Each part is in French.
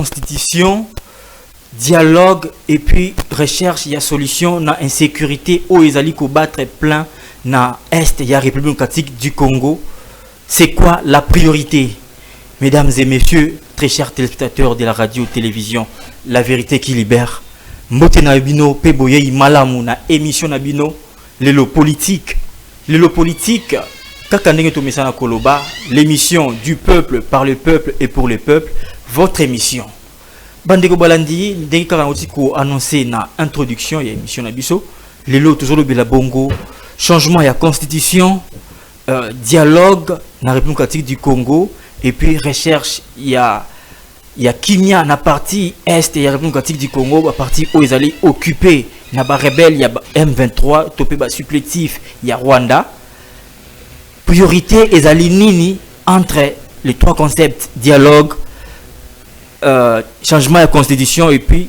constitution, dialogue et puis recherche, il y a solution na insécurité où ils allaient combattre plein na est, il y a République démocratique du Congo. C'est quoi la priorité? Mesdames et messieurs, très chers téléspectateurs de la radio-télévision, la vérité qui libère. Mbote na bino pe boye malamu na émission na bino lelo politique. Lelo politique kaka ndenge to mesana koloba, l'émission du peuple par le peuple et pour le peuple, votre émission. Bandeko balandi ndenge kaka oti ko annoncer na introduction ya émission na biso lelo tozolo bela bongo changement ya constitution, dialogue na République démocratique du Congo et puis recherche il y a Kimia na partie est et la République démocratique du Congo, la partie où ils allaient occuper na ba rebelle, il y a M23 topé ba supplétif, il y a Rwanda. Priorité ils allaient nini entre les trois concepts dialogue, changement de constitution et puis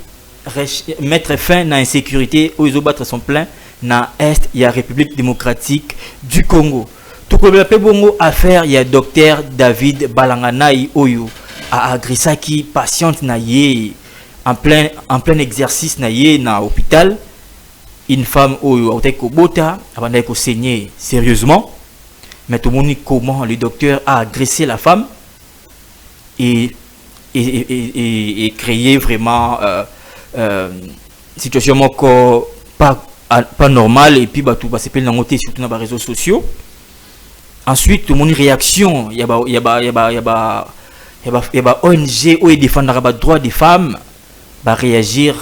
mettre fin à l'insécurité où ils ont battre son plein na est il y a République démocratique du Congo. Tout comme le bongo affaire il y a docteur David Balanganai Oyo a agrisaki patiente na ye en plein exercice na ye na hôpital, une femme Oyo a été kobota avant d'aller saigner sérieusement, mais tout le monde comment le docteur a agressé la femme et créé vraiment situation encore pas normale et puis bah tout va se plaindre dans surtout dans les réseaux sociaux. Ensuite tout le monde réaction, il y a ONG où ils défendent les droits des femmes va réagir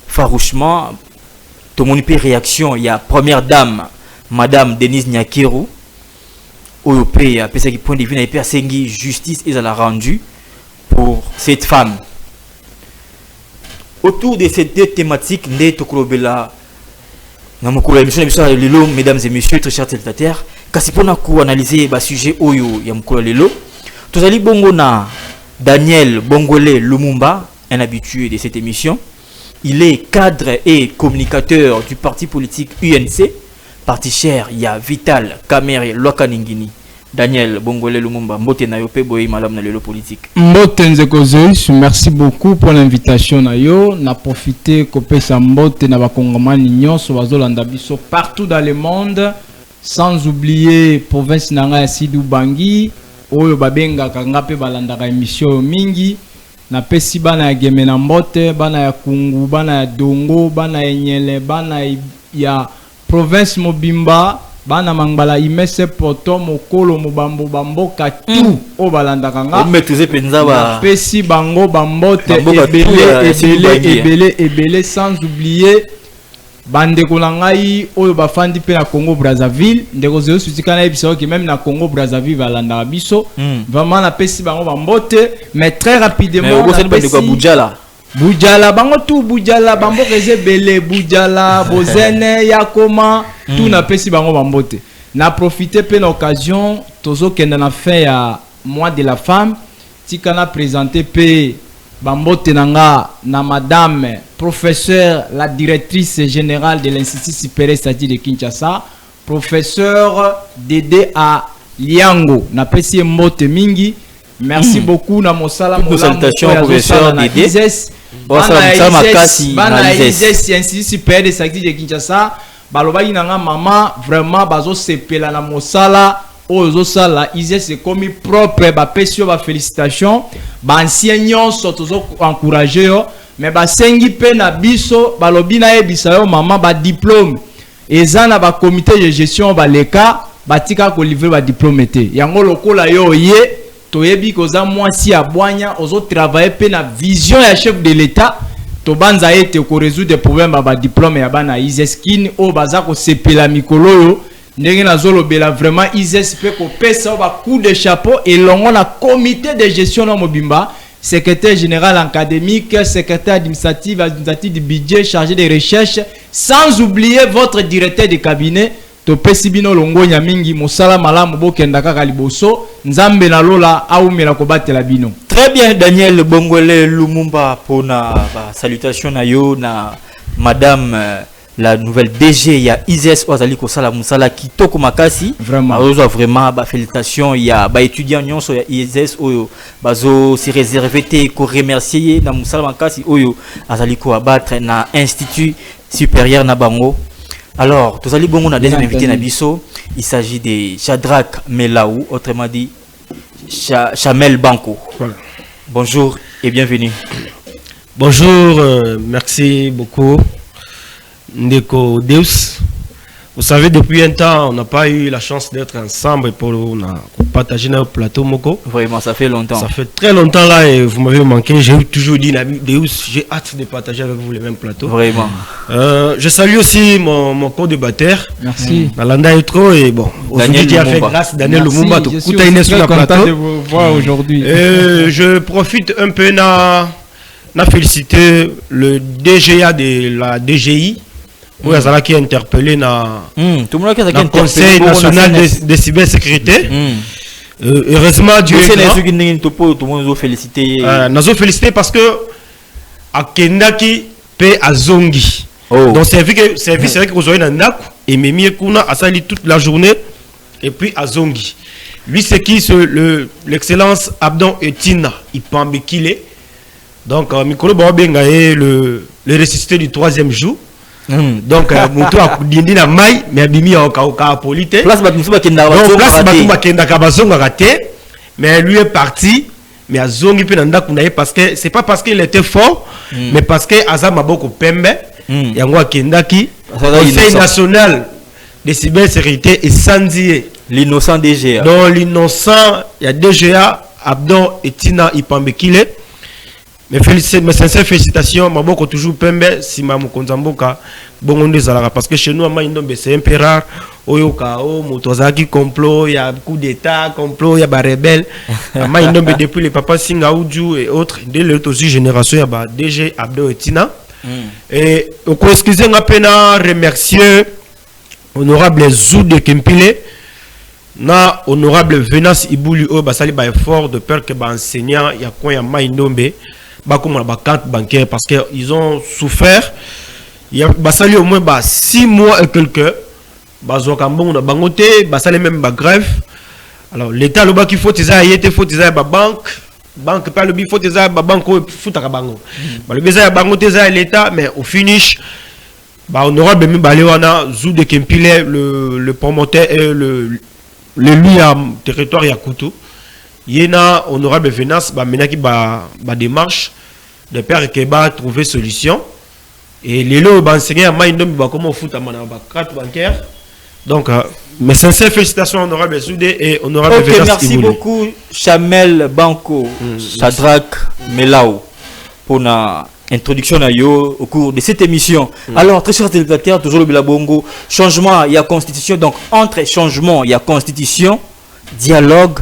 farouchement. Tout le monde peut réaction, il y a première dame madame Denise Nyakeru au pays à qui point de vue n'a pas sengi justice et elle a rendu pour cette femme. Autour de ces deux thématiques né tokolobela na mokolo émission lelo mesdames et messieurs très chers téléspectateurs kasi pona ko analyser ba sujet oyo ya mokolo lelo tozali bongo na Daniel Bongole Lumumba, un habitué de cette émission. Il est cadre et communicateur du parti politique UNC, parti cher, il y a Vital Kamere Lokaningini. Daniel Bongole Lumumba, mbote na yo pe boye malam na lelo politique. Mbote nzeko Zeus, merci beaucoup pour l'invitation na yo. Na profité kopesa mbote na bakongomani nyonso bazolanda biso partout dans le monde, sans oublier province nanga ya Sidou Bangi. Oyo babenga kanga pe balandaka émission mingi na pesi bana ya Gemena Mbote, bana ya Kungu, bana ya Dongo, bana ya Nyele, bana ya province Mobimba, bana Mangala Imese Poto Mokolo Mobambo Bamboka tout o balandaka nga mettuze penza ba pesi bango bambote ebele sans oublier bandeko na ngai oyo bafandi pe na Congo Brazzaville ndeko zeyo sutikana ebiso ki même na Congo Brazzaville balanda biso vraiment na pesi bango bambote mais très rapidement na pesi Bujala bango tout Bujala bambo rezebele Bujala Bozene Yakoma tout na pesi bango bambote na profiter pe l'occasion tozo kenda na fin ya mois de la femme tikana présenter pe bambote nanga na madame professeur la directrice générale de l'Institut supérieur statistique de Kinshasa, professeur Dédé à Liango na pesi mbote mingi. Merci beaucoup na mosala salutations professeur Dédé bana ISES Institut supérieur de statistique de Kinshasa balobaki nanga mama vraiment bazo sepela na mosala ozo sala ISES comme propre ba pesio ba félicitations ba ancien nyonso tozo encourager yo mais ba sengi pe na biso balobi na yebisa yo mama ba diplôme ezana ba comité de gestion ba leka batika ko livrer ba diplôme te yango lokola yo ye toyebi koza mwasi ya bwanya ozo travailler pe na vision ya chef de l'état to banza ete ko résoudre des problèmes ba diplôme ya bana ISES kin o baza ko sepela mikolo yo ndenge nazolo bela vraiment ISES pe ko pesa ba coup de chapeau et longo na comité de gestion na mobimba secrétaire général académique, secrétaire administratif du budget, chargé des recherches, sans oublier votre directeur de cabinet. To pesibino longo nyamingi mosala malamu bokenda kaka liboso nzambe na lola aumela ko batela bino. Très bien Daniel Bongole Lumumba pour na salutation na yo na madame la nouvelle DG, il y a Ises Ozali Kosala Moussala Kitoko Makasi. Vraiment. Vraiment, félicitations. Il y a étudiants, il y a Ises Oyo, Bazo, c'est réservé, ko remercier na Moussala Makasi Oyo, Azali ko abattre na Institut supérieur na Bango. Alors, tous allez bon, on a déjà invité Nabiso. Il s'agit de Shadrach Melaou, autrement dit Chamel Banco. Voilà. Bonjour et bienvenue. Bonjour, merci beaucoup. Ndeko Deus. Vous savez, depuis un temps, on n'a pas eu la chance d'être ensemble pour partager notre plateau Moko. Vraiment, ça fait longtemps. Ça fait très longtemps là et vous m'avez manqué. J'ai toujours dit, Deus, j'ai hâte de partager avec vous les mêmes plateaux. Vraiment. Je salue aussi mon co-débatteur. Merci. Nalanda Etro et bon, aujourd'hui qui a fait grâce Daniel Lumumba. Je suis très content de vous voir aujourd'hui. Je profite un peu na féliciter le DGA de la DGI. Oui, ça qui a interpellé le Conseil national de cybersécurité. Heureusement, Dieu est grand. Nous félicité parce que à Kendaki paie à Zongi. Donc c'est vrai que vous avez un naku et Mimi Kuna a sali toute la journée et puis à Zongi. Lui c'est qui l'excellence Abdon Etina Ipambekile. Donc Mikolo Babenga est le ressuscité du 3e jour. Donc moto akudindi na mai mais abimi oka polite place batumba kenda kabazonga raté mais lui est parti mais azongi pe nda kunaye parce que c'est pas parce qu'il était fort mais parce que azam maboko pembe yango akendaki Conseil national de cybersécurité et sandié l'innocent DGA. Donc l'innocent il y a DGA Abdon Etina Ipambekile. Mes sincères félicitations, Maboko toujours pembe, si ma mukonzamboka, bongonde zalara, parce que chez nous, c'est un peu rare, oyoka, motozaki complot, il y a coup d'état, complot, il y a des rebelles, depuis les papas Singa Oudjou et autres, dès l'autre génération, il y a DG Abdo Etina. Et, excusez-moi, pena remercier honorable Zou de Kempile, na honorable Venance Ibouli, basali ba effort de peur que ba enseignant, il y a quoi, il y a maïnombe. Comme la carte bancaire parce qu'ils ont souffert. Il y a au moins 6 mois et quelques. Bazokambon na bangote, basali même grève. Alors l'état le bas qu'il faut ça il faut ça banque pas le il faut ça banque faut ta bango. Le besoin bangote ça l'état mais au finish honorable même balewana Zou de Kempile le promoteur lui à territoire Yakutu. Yena honorable Venance menaki démarche de père qui va trouver solution et les lots enseigner à maïndom comment foutre à carte bancaire. Donc mes sincères félicitations honorable Soudé et honorable Venance. Merci beaucoup Chamel Banco Shadrach Melaou pour la introduction au cours de cette émission. Alors très chers téléspectateurs, toujours le Bilabongo, changement il y a constitution, donc entre changement il y a constitution, dialogue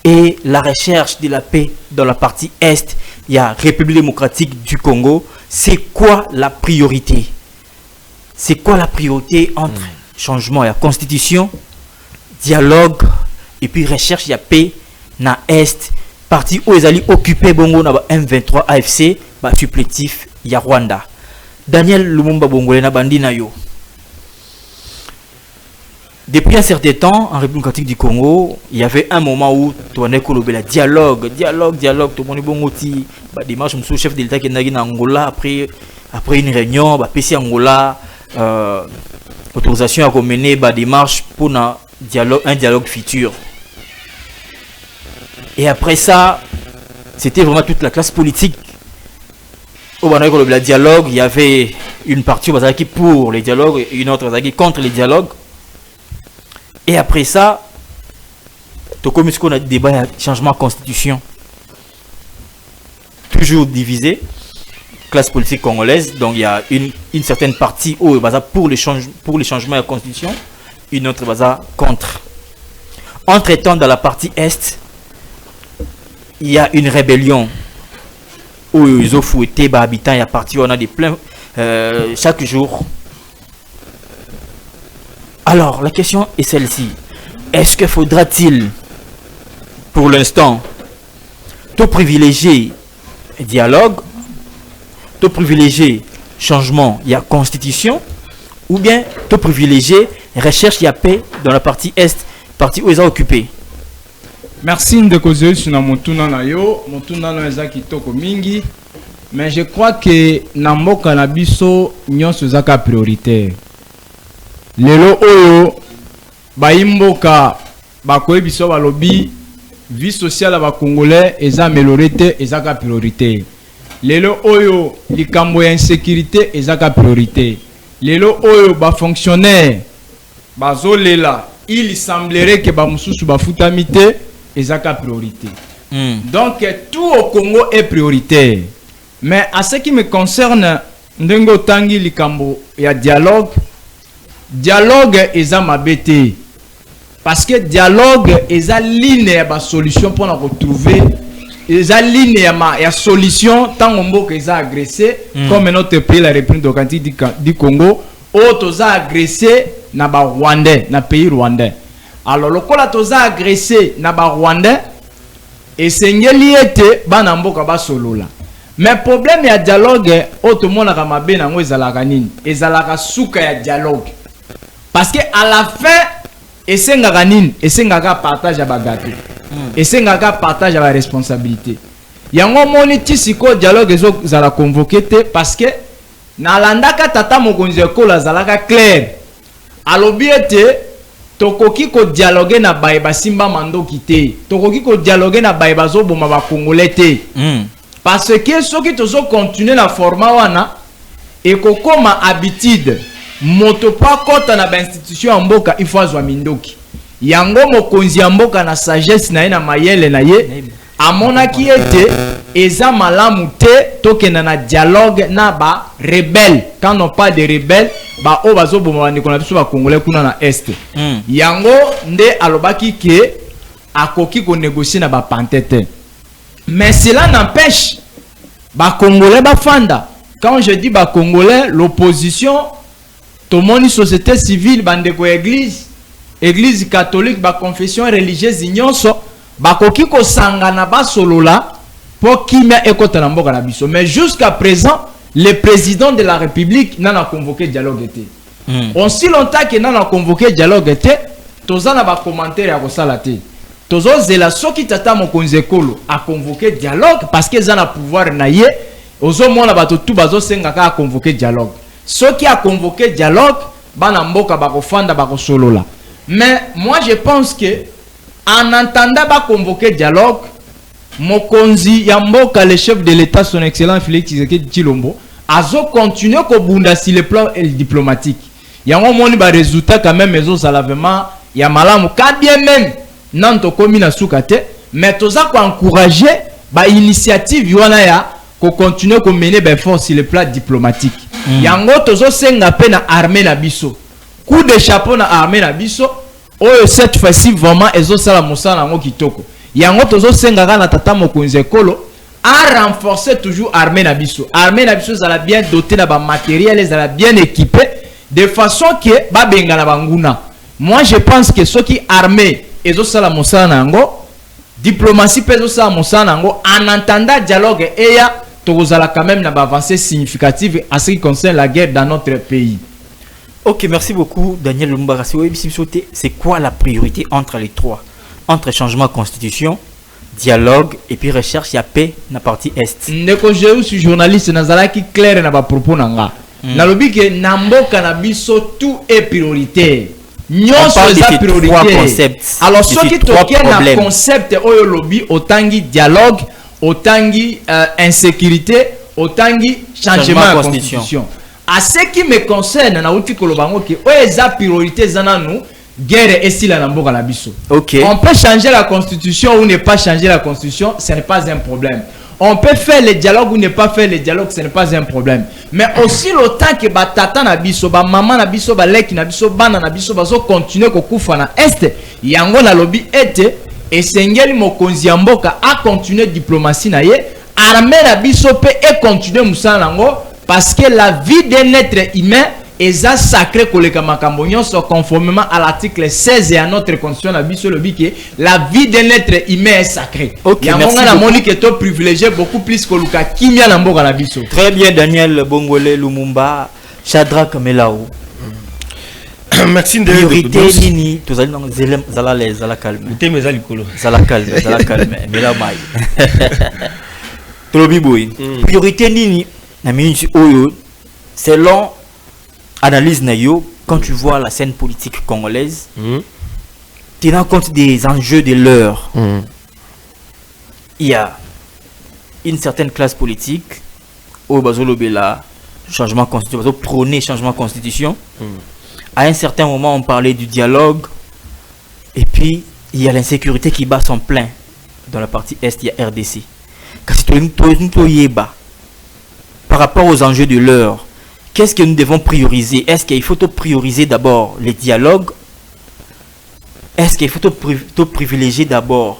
et la recherche de la paix dans la partie Est, il y a République démocratique du Congo. C'est quoi la priorité? C'est quoi la priorité entre changement et la constitution, dialogue et puis recherche, il y a paix dans Est, partie où ils allaient occuper Bongo na M23 AFC, supplétif, il y a Rwanda. Daniel Lumumba Bongo na bandina yo. Depuis un certain temps, en République démocratique du Congo, il y avait un moment où tout le monde a dialogue, tout le monde a démarche, le chef de l'État qui est en Angola, après une réunion, PC Angola, autorisation à mener des démarches pour un dialogue futur. Et après ça, c'était vraiment toute la classe politique. Au dialogue, il y avait une partie qui pour les dialogues et une autre qui contre les dialogues. Et après ça, comme on a débat changement de constitution, toujours divisé, classe politique congolaise, donc il y a une certaine partie où pour les changements de la constitution, une autre contre. Entre-temps, dans la partie Est, il y a une rébellion où ils ont fouetté les habitants, il y a parti, on a des pleins chaque jour. Alors, la question est celle-ci. Est-ce que faudra-t-il, pour l'instant, tout privilégier dialogue, tout privilégier changement, il y a constitution, ou bien tu privilégier recherche ya paix dans la partie est, partie où ils ont occupé. Merci de causer sur motuna na yo, motuna na eza kitoko mingi, mais je crois que na mboka na biso nyonso zaka prioritaire. Lelo oyo baimboka bakoye biso balobi vie sociale ba congolais eza améliorée ezaka priorité. Lelo oyo likambo ya insécurité ezaka priorité. Lelo oyo ba fonctionnaire bazolela, il semblerait que ba mususu ba futamité ezaka priorité. Donc tout au Congo est prioritaire. Mais à ce qui me concerne, ndengo tangi likambo ya dialogue eza mabete. Parce que dialogue eza ligne ya solution pour la retrouver. Eza ligne ya solution tant on mboka eza agressé comme notre pays la République démocratique du Congo o toza agressé na ba Rwandais na pays rwandais. Alors lokola toza agressé na ba Rwandais et sengeli ete bana mboka ba solola. Mais problème ya dialogue o to mona ka mabe na ngo ezalaka nini? Ezalaka suka ya dialogue. Parce que à la fin esengaka nini? Esengaka partage ya bagato. Esengaka partage ya ba responsabilité. Yango moni tisiko dialogue ezo zala convoqué parce que na landaka tata mokonzi ekola zalaka clair. Alobi ete tokoki ko dialoguer na baye basimba mandoki te. Tokoki ko dialoguer na baye bazoboma ba congolais te. Parce que soki tozo continuer na format wana ekokoma habitude moto pa kota na ba institution mboka il faut azwa mindoki. Yango mokonzi ya mboka na sagesse na ye na mayele na ye amonaki ete eza malamu te tokenda na dialogue na ba rebelle. Quand on parle de rebelle ba o bazoboma ndeko na biso ba congolais kuna na est. Yango nde alobaki ke akoki ko négocier na ba pantete. Mais cela n'empêche ba congolais ba fanda. Quand je dis ba congolais, l'opposition, tout le monde société civile, bandeko église catholique, ba confession religieuse nyonso, ba koki ko sangana ba solola pour kimia ekota na mboka na biso. Mais jusqu'à présent, le président de la République n'a convoqué dialogue été. Aussi longtemps que n'a convoqué dialogue été, tozana ba commentaire ya kosala te. Tozo zela soki tata mokonzi ekolo a convoqué dialogue parce que za na pouvoir na ye ozo mona bato tout bazo senga ka convoqué dialogue. Soki a convoqué dialogue bana mboka ba kofanda ba kosolola. Mais moi je pense que en entendant ba convoqué dialogue mokonzi ya mboka le chef de l'état son excellent Félix Tshisekedi Tshilombo azo continuer ko bunda sur le plan diplomatique. Yango moni ba résultat quand même ezo sala vraiment ya malamu ka bien même nanto komi na sukate mais toza ko encourager ba initiative yona ya ko continuer ko mener ben force sur le plan diplomatique. Yango tozo senga pe na armée na biso. Coup de chapeau na armée na biso. Oyo cette fois-ci vraiment ezo sala mosala ngo kitoko. Yango tozo senga na tata mokonzi ekolo a renforcer toujours armée na biso. Armée na biso zala bien dotée na ba matériel, zala bien équipée de façon que ba benga na banguna. Moi je pense que ceux qui armés ezo sala mosala nango diplomatie peso sala mosala nango en entendant dialogue eya tozala quand même na ba avancée significative à ce qui concerne la guerre dans notre pays. Ok, merci beaucoup Daniel Lumumba. C'est quoi la priorité entre les trois? Entre changement de constitution, dialogue et puis recherche ya paix na partie est. Ndeko je suis journaliste nazala ki clair na ba propos nanga. Na lobi ke na mboka na biso tout est prioritaire. Nyonso eza priorité. Alors ce qui toke na concept oyo lobi otangi dialogue, otangi insécurité, otangi changement de constitution. À ce qui me concerne na uti kolobango ke oyo eza priorité zana nous guerre est la mboka na biso. OK. On peut changer la constitution ou ne pas changer la constitution, ce n'est pas un problème. On peut faire le dialogue ou ne pas faire le dialogue, ce n'est pas un problème. Mais aussi longtemps que ba tata na biso, ba maman na biso, ba leki na biso, bana na biso bazo continuer ko kufa na est, yango na lobby ete esengeli mokonzi ya mboka a continuer diplomatie na ye, armée na biso pe et continuer musala nango parce que la vie d'un être humain est sacré koleka makambo nyonso conformément à l'article 16 et à notre constitution na biso lobi que la vie d'un être humain est sacrée. OK, merci. Na moni que to privilégié beaucoup plus que luka kimia na mboka na biso. Très bien Daniel Bongole Lumumba, Shadrack Melao. Merci de priorité nini tozali na zala les zala calme te meza likolo zala calme mais là mai tolobi boy priorité nini na minute oyo selon analyse na yo quand tu vois la scène politique congolaise tenant compte des enjeux de l'heure il y a une certaine classe politique au bazolobela changement constitution prôner changement constitution à un certain moment on parlait du dialogue et puis il y a l'insécurité qui bat son plein dans la partie est il y a RDC par rapport aux enjeux de l'heure qu'est-ce que nous devons prioriser est-ce qu'il faut prioriser d'abord les dialogues est-ce qu'il faut privilégier d'abord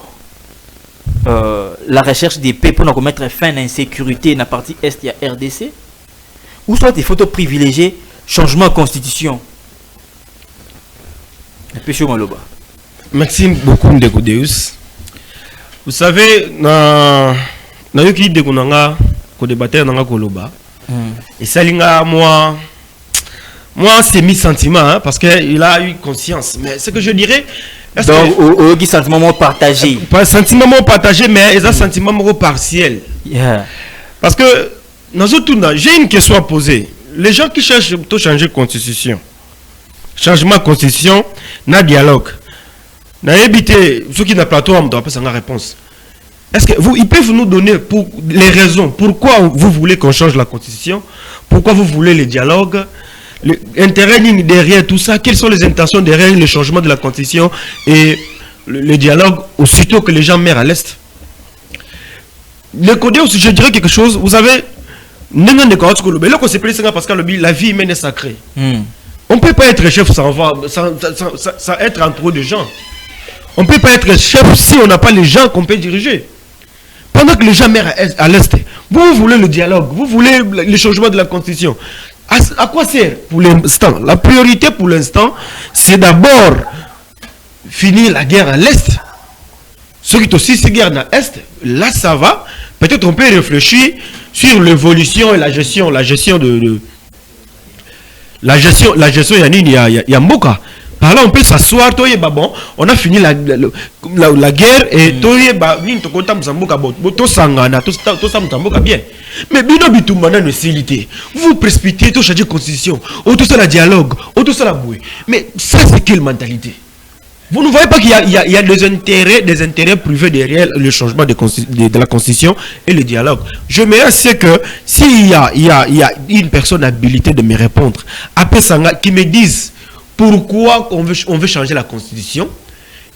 la recherche des paix pour mettre fin à l'insécurité dans la partie est il y a RDC ou soit il faut privilégier changement de constitution. Merci beaucoup Ndeko Deus. Vous savez na yoki de konanga ko débattre nanga koloba et salinga moi c'est mis sentiment parce que il a eu conscience mais ce que je dirais donc au sentiment partagé pas sentiment partagé mais un sentiment partiel parce que j'ai une question à poser. Les gens qui cherchent de changer de constitution, changement de constitution, na dialogue, na éviter ceux qui n'ont pas plateau, on doit pas sans réponse. Est-ce que ils peuvent nous donner pour les raisons pourquoi vous voulez qu'on change la constitution, pourquoi vous voulez les dialogues, l'intérêt derrière tout ça, quelles sont les intentions derrière le changement de la constitution et le dialogue aussitôt que les gens meurent à l'est. Le code aussi, je dirais quelque chose. Vous savez. Parce que la vie humaine est sacrée. On ne peut pas être chef sans être entouré de gens. On ne peut pas être chef si on n'a pas les gens qu'on peut diriger. Pendant que les gens meurent à l'est, vous voulez le dialogue, vous voulez le changement de la constitution. À quoi sert pour l'instant? La priorité pour l'instant, c'est d'abord finir la guerre à l'est. Ceux qui ont aussi ces guerres à l'est, là ça va. Peut-être on peut réfléchir sur l'évolution et la gestion de la gestion il y a Mboka. Par là on peut s'asseoir, bon, on a fini la guerre et bien. Mais vous précipitez, tout changer de constitution, tout ça la dialogue, tout ça la bouée. Mais ça c'est quelle mentalité? Vous ne voyez pas qu'il y a des intérêts privés derrière le changement de la constitution et le dialogue. Je me sais que s'il y a une personne habilitée de me répondre, après ça, qui me dise pourquoi on veut changer la constitution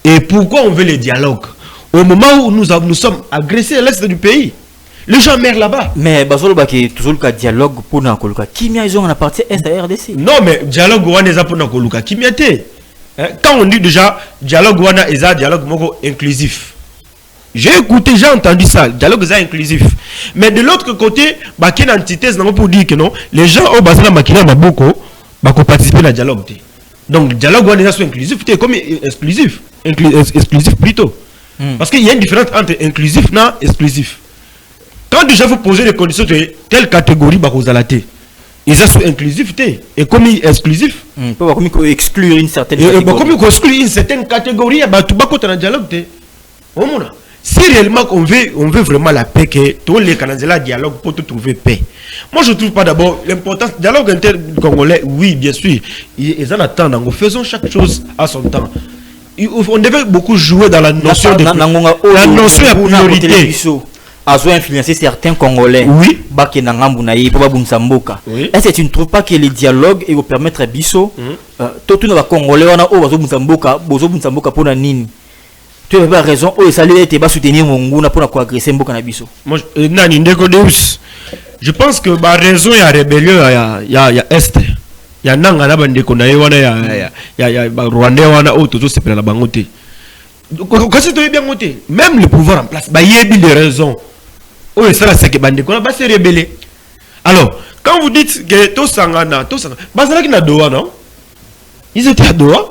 et pourquoi on veut le dialogue. Au moment où nous sommes agressés à l'est du pays, les gens meurent là-bas. Mais Basoloba qui toujours le dialogue pour Nakoluka, qui m'y a ils ont la partie est à RDC. Non mais dialogue on est pour Nakoluka, qui m'y a été. Quand on dit déjà dialogue wana est un dialogue inclusif. J'ai écouté, j'ai entendu ça, dialogue est inclusif. Mais de l'autre côté, bah quelle antithèse pour dire que non, les gens au bassin makina maboko bah participer à dialogue. Donc dialogue wana est inclusif, comme exclusif, exclusif plutôt. Parce qu'il y a une différence entre inclusif et exclusif. Quand déjà vous posez les conditions de telle catégorie bah vous allez ils sont inclusivité et comme exclusif. Comme exclure une certaine catégorie. Comme exclure une certaine catégorie, bah tout bas contre un dialogue. Si réellement on veut vraiment la paix, que tous les Canadiens dialogue pour trouver paix. Moi je trouve pas d'abord l'importance dialogue inter-congolais. Oui bien sûr, ils en attendent. Nous faisons chaque chose à son temps. On devait beaucoup jouer dans la notion de priorité. A influencer certains Congolais. Oui. Est-ce que tu ne trouves pas que le dialogue et vous permettre biso tout le Congolais on a bozo Mboka pour nini. Tu as pas raison. Ça lui était pas soutenir Monguna pour agresser Mboka na biso. Moi nani Ndeko Deus. Je pense que ba raison ya rébellion ya est. Ya nanga na bande ko na wana ya Rwandais wana tout se la bangote. Quand c'est bien monté, même le pouvoir en place, bah il y a des raisons. Oui, ça c'est que bande qu'on va se rebeller. Alors, quand vous dites que tout sangana, bah c'est là qu'il y a Doha, non? Ils étaient à Doha.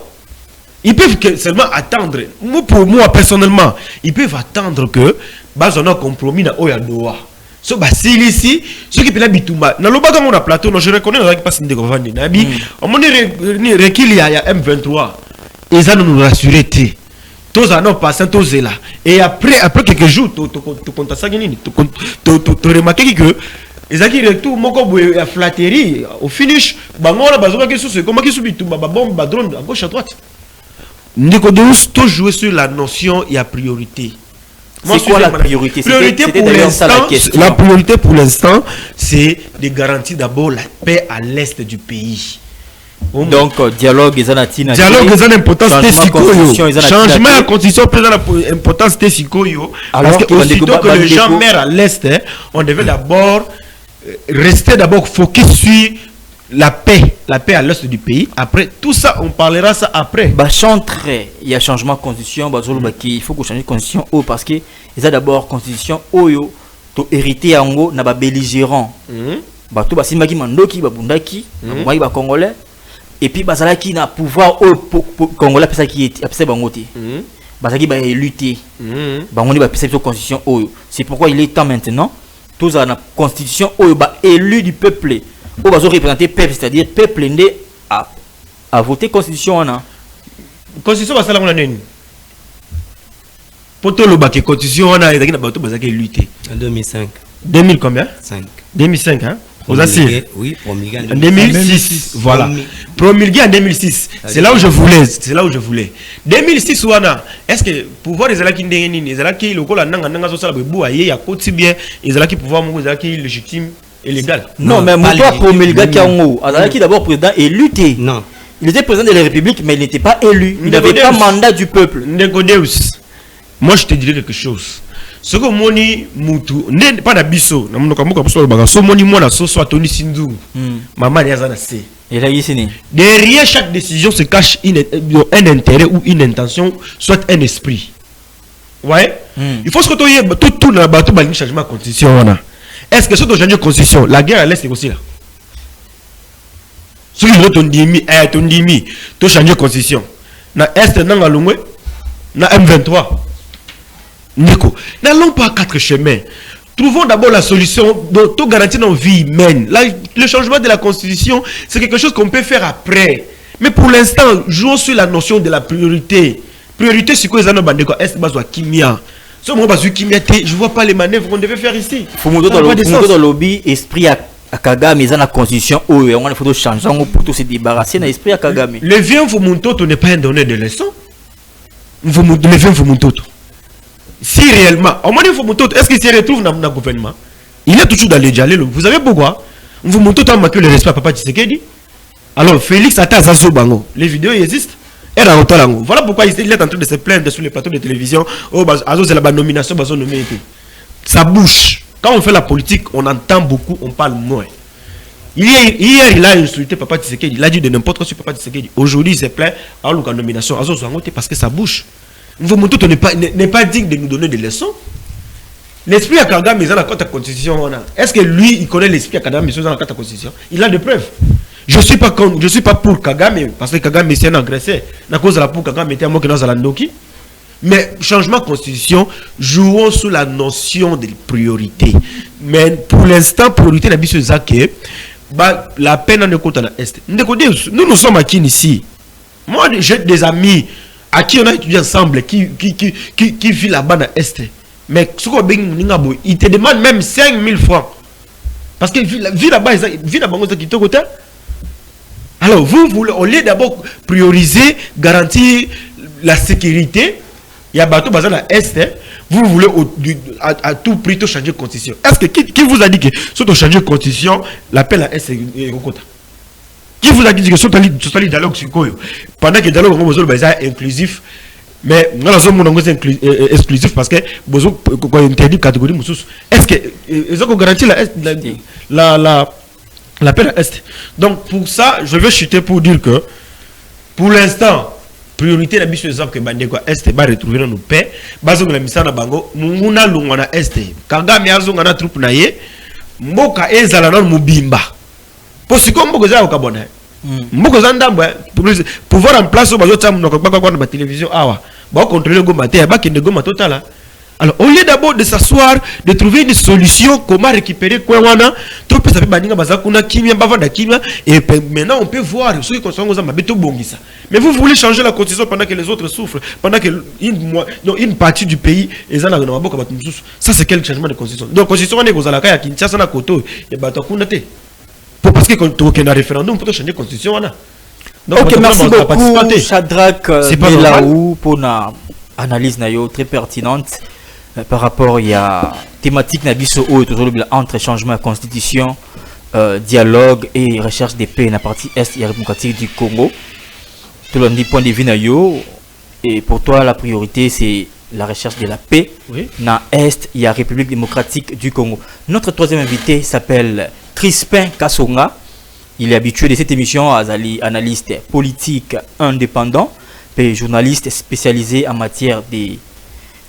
Ils peuvent seulement attendre. Pour moi personnellement, ils peuvent attendre que bah on a compromis na Oya Doha. so basili ici ceux qui pela bitumba na lobaka mon plateau non je reconnais que pas ndeko vandi na bi on moni recul ya M23 et ça nous rassurer té tous en ont passé tous là et après quelques jours tu comptes ça nini tu remarquer que ezaki retour moko boye ya flatterie au finish bangola bazoka ke sous comment ki sous bitumba ba bombe ba drone à gauche à droite ndeko Deus to jouer sur la notion il y a priorité. C'est quoi la priorité? La priorité pour l'instant, c'est de garantir d'abord la paix à l'est du pays. Donc, dialogue, dialogue, c'est l'importance de changement de constitution, l'importance de Sikoyo. Parce que aussitôt que les gens meurent à l'est, on devait d'abord rester d'abord focus sur la paix à l'est du pays. Après tout ça, on parlera ça après. Il y a changement de constitution, il faut qu'on change de constitution parce que il y a d'abord constitution oyo to hérité yango na ba belligérant. Ba to ba simaki mandoki ba bundaki, ba congolais et puis bazalaki na pouvoir au congolais pesa qui est pesa bangote. Bazaki ba lutter. Bangoni ba pesa constitution oyo. C'est pourquoi il est temps maintenant tous la constitution oyo ba élu du peuple. Ou va représenter peuple, c'est-à-dire peuple né à voter constitution on a. Constitution va ça la nini. Poto lo baké constitution on a ezaki na bato bazaki lutter en 2005. 2000 combien? 5. 2005 hein. Vous asseyez. Oui, promulgué en 2006. Voilà. Promulgué en 2006. C'est là où je voulais. 2006 wana. Est-ce que pouvoir ezalaki ndenge nini? Ezalaki lokola nanga so sala bebu aye ya koti bien, ezalaki pouvoir mo ezalaki légitime. Illégal. Non, mais Moutoua promulga Kiango, Azalaki d'abord président élu. Non. Il était président de la République, mais il n'était pas élu. Il n'avait pas mandat du peuple. Ndegodeus, moi je te dirais quelque chose. Ce que Moni Moutou, n'est pas d'abisso, so Moni Mona so soit Tony Sindou, maman Yazana C. Derrière chaque décision se cache un intérêt ou une intention, soit un esprit. Ouais. Il faut se retrouver tout le bateau pour changement de constitution. Est-ce que ce que changer de constitution, la guerre à l'est est aussi là? Ce qui veut ton dimi, tu changer de constitution. Na est na longwe, na M23. Nico, n'allons pas à quatre chemins. Trouvons d'abord la solution pour garantir nos vies humaines. Le changement de la constitution, c'est quelque chose qu'on peut faire après. Mais pour l'instant, jouons sur la notion de la priorité. Priorité, c'est quoi les années est basé kimia. Je ne vois pas les manœuvres qu'on devait faire ici. Il faut dans le lobby, esprit à Kagame, ils ont la constitution, il faut changer pour se débarrasser de l'esprit à Kagame. Le vieux Foumuntoto n'est pas un donneur de leçons. Le vieux Foumuntoto. Si réellement, au moins Foumuntoto, est-ce qu'il se retrouve dans le gouvernement? Il est toujours dans les dialogues. Vous savez pourquoi? Foumuntoto a marqué le respect à Papa Tshisekedi. Alors, Félix Atazazo Bango, les vidéos existent. Voilà pourquoi il est en train de se plaindre sur les plateaux de télévision. Oh, c'est la nomination, ça bouge. Quand on fait la politique, on entend beaucoup, on parle moins. Hier, il a insulté Papa Tshisekedi. Il a dit de n'importe quoi sur Papa Tshisekedi. Aujourd'hui, il se plaint à la nomination. Parce que ça bouge. Mvomoto n'est pas digne de nous donner des leçons. L'esprit à Kagame, il a la constitution. Est-ce que lui, il connaît l'esprit à Kagame, il a la constitution? Il a des preuves. Je suis pas pour Kagame parce que Kagame c'est un agresseur. Na cause la pour Kagame était moi qui dans la ndoki. Mais changement de constitution, jouons sous la notion de priorité. Mais pour l'instant, priorité la biso zake, la peine en écoute à l'est. Nous sommes à qui ici? Moi, j'ai des amis à qui on a étudié ensemble qui vivent là-bas dans l'est. Mais ce qu'on il te demande même 5 000 francs. Parce que vie là-bas, qui te côté. Alors, vous voulez, au lieu d'abord prioriser, garantir la sécurité, il y a bateau basé dans l'Est, vous voulez à tout prix changer de constitution. Est-ce que qui vous a dit que si on change de constitution, l'appel à l'Est est recompté? Qui vous a dit que si on dialogue sur quoi? Pendant que le dialogue est inclusif, mais nous avons exclusif parce que nous avons interdit catégorie. Est-ce que ils ont garanti la paix à l'Est? Donc pour ça, je vais chuter pour dire que pour l'instant, priorité la mission que Bandeko Est va retrouver nos paix. Bazo la mission na bango, munguna lungana Est. Kagame azonga na troupe na ye, mboka ezala na mubimba. Pour ce qu'on mboka za okabona. Mboka za ndambo pouvoir en place bazo tsamu na kwa télévision awa. Ba contrôler goma te ba kende goma totala. Alors, au lieu d'abord de s'asseoir, de trouver une solution, comment récupérer quoi, tout peut s'appeler Baninga Bazakuna, Kimia, Bavanda Kimia, et maintenant on peut voir ceux qui sont aux Amabeto Bongisa. Mais vous voulez changer la constitution pendant que les autres souffrent, pendant que une partie du pays est en Amaboka. Ça, c'est quel changement de constitution? Donc, constitution, on est aux Alaka, Kinshasa, na Koto, et Batakunate. Parce que quand on a un référendum, pour changer la constitution, donc, ok, merci beaucoup, Shadrach Belaou, pour une analyse très pertinente. Par rapport il y a thématique nabiso entre changement de constitution, dialogue et recherche de paix dans la partie est et démocratique du Congo. Tout le monde dit point de vue nayo, et pour toi la priorité c'est la recherche de la paix. Oui. Dans est il y a République démocratique du Congo. Notre troisième invité s'appelle Crispin Kasonga. Il est habitué de cette émission à analyste politique indépendant et journaliste spécialisé en matière de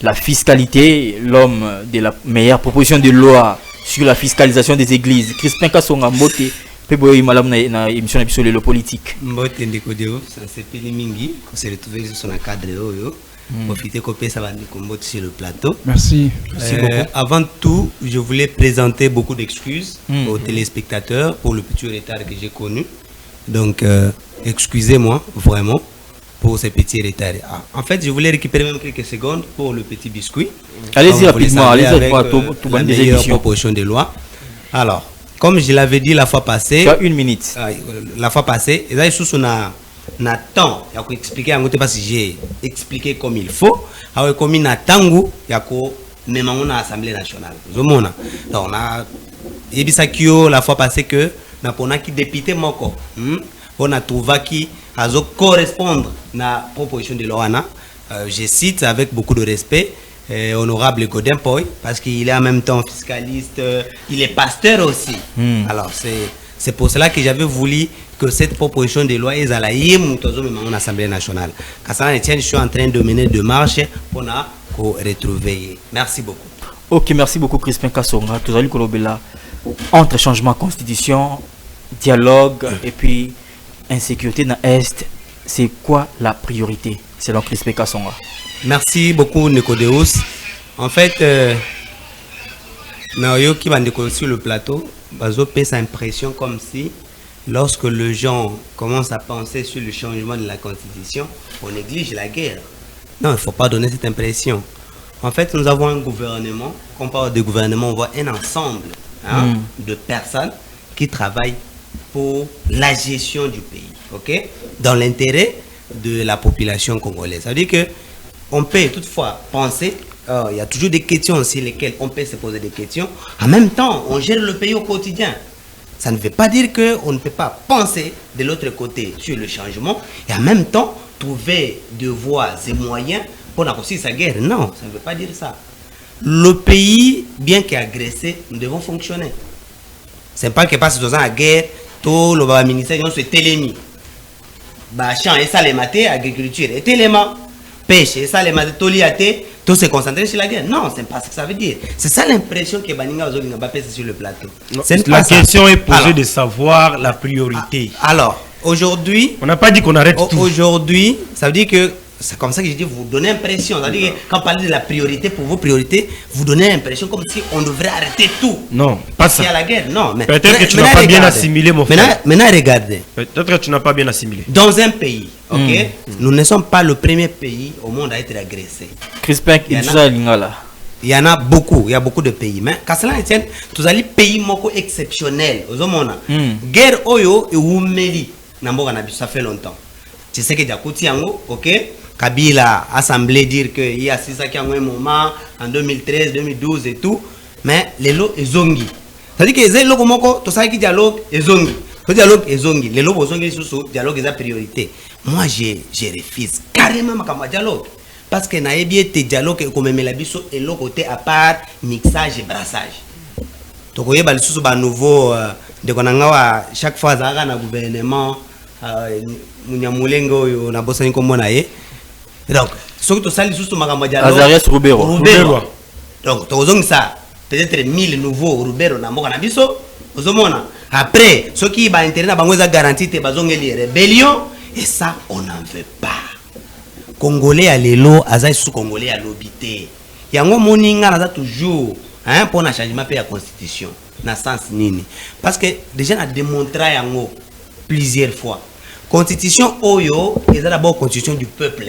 la fiscalité, l'homme de la meilleure proposition de loi sur la fiscalisation des églises. Crispin Kasonga Mbote, Peboy Malam na émission de le politique. Mbote Ndeko ça c'est Pili Mingi, on s'est retrouvé sur un cadre profiter copier ça va Mbote sur le plateau. Merci. Merci beaucoup. Avant tout, je voulais présenter beaucoup d'excuses aux téléspectateurs pour le petit retard que j'ai connu. Donc excusez-moi vraiment pour ces petits retards. En fait, je voulais récupérer même quelques secondes pour le petit biscuit. Allez-y rapidement, allez-y avec la meilleure proposition de loi. Alors, comme je l'avais dit la fois passée, tu as une minute. La fois passée, il y a un temps, il y a expliquer parce que j'ai expliqué comme il faut. Alors, comme il y a tango, il y a même en Assemblée nationale. Donc, on a dit la fois passée que nous avons qui député moko. On a trouvé qui a correspondre à la proposition de loi. Je cite avec beaucoup de respect honorable Godin Poy parce qu'il est en même temps fiscaliste, il est pasteur aussi. Alors c'est pour cela que j'avais voulu que cette proposition de loi est à la en Assemblée nationale. Quand ça je suis en train de mener des marches pour nous retrouver. Merci beaucoup. Ok, merci beaucoup Crispin Kasonga. Tout à l'heure, entre changement de constitution, dialogue et puis insécurité dans l'Est, c'est quoi la priorité selon Crispin Kasonga? Merci beaucoup Nicodeus. En fait, qui va sur le plateau, cette impression comme si lorsque les gens commencent à penser sur le changement de la constitution, on néglige la guerre. Non, il ne faut pas donner cette impression. En fait, nous avons un gouvernement, quand on parle de gouvernement, on voit un ensemble de personnes qui travaillent pour la gestion du pays, ok, dans l'intérêt de la population congolaise. Ça veut dire que on peut toutefois penser, il y a toujours des questions sur lesquelles on peut se poser des questions. En même temps, on gère le pays au quotidien. Ça ne veut pas dire qu'on ne peut pas penser de l'autre côté sur le changement et en même temps trouver des voies et moyens pour réussir sa guerre. Non, ça ne veut pas dire ça. Le pays, bien qu'agressé, nous devons fonctionner. Ce n'est pas que parce que dans la guerre, tout le ministère se télémi. Champ et ça les matés, agriculture et téléma. Pêche et ça les matés, tout se concentrer sur la guerre. Non, ce n'est pas ce que ça veut dire. C'est ça l'impression que Baninga Ozoli pas sur le plateau. La question est posée de savoir la priorité. Alors, aujourd'hui, on n'a pas dit qu'on arrête tout. Aujourd'hui, ça veut dire que c'est comme ça que je dis, vous donnez l'impression. C'est-à-dire que quand vous parlez de la priorité pour vos priorités, vous donnez l'impression comme si on devrait arrêter tout. Non, pas ça. Il y a la guerre, non. Peut-être que tu n'as pas bien assimilé, mon frère. Maintenant, regardez. Peut-être que tu n'as pas bien assimilé. Dans un pays, ok, nous ne sommes pas le premier pays au monde à être agressé. Crispin, il y en a beaucoup, il y a beaucoup de pays. Mais quand cela est, tous les pays exceptionnels. Guerre Oyo et Oumeli, ça fait longtemps. Tu sais que Djakouti ok. Kabila assemblé dire qu'il y a 6 ans un moment en 2013, 2012 et tout, mais les lots est zongi. C'est-à-dire que les lots moko to ça qui dialogue est zongi. Le dialogue est zongi. Les lots zongi sous dialogue est la priorité. Moi je refuse carrément ma dialogue parce que na bien te dialogue comme me la biso et l'autre côté à part mixage et brassage. To koye ba sous ba nouveau de konanga chaque fois za na gouvernement Munyamulengo yo na bosani ko mona ye. Donc, ce que tu sali sous ma dialogue. Azarias Rubero. Donc, tu as ça. Peut-être 1000 nouveaux Rubero na mboka na biso. Ozomona. Après, ceux qui ba intérêt na bango za garantie te bazongeli rébellion et ça on n'en veut pas. Congolais à l'élo, azai sous Congolais à l'obité. yango moninga naza toujours pour un changement de la constitution na sens nini parce que déjà on a démontré yango plusieurs fois constitution oyo est d'abord constitution du peuple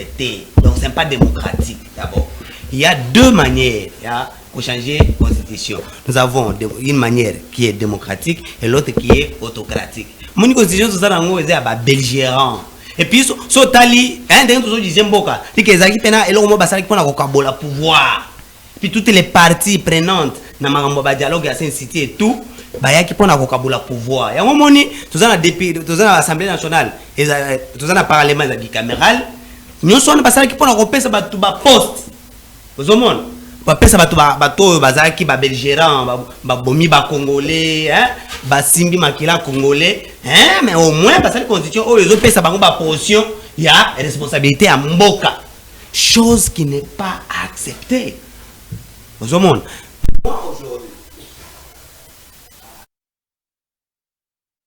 donc c'est pas démocratique d'abord il y a deux manières pour changer la constitution nous avons une manière qui est démocratique et l'autre qui est autocratique mon constitution tout ça yango est ba belgérant et puis so tali dans tout disait mboka que ezaki pena eloko mo basali pona ko kabola pouvoir puis toutes les parties prenantes na makambo ba dialogue ya Saint-City et tout bayaki pona ko kabola pouvoir yango moni tout ça na député tout ça na assemblée nationale et tout ça na parlement za bicaméral nyonso na basali pona ko pesa ba tout ba poste aux hommes ba pesa ba tout ba to bazaki ba belgérant ba bomi ba congolais ba simbi makila congolais mais au moins parce que la constitution oh les autres pesa bango ba portion il y a responsabilité à mboka chose qui n'est pas acceptée aux hommes moi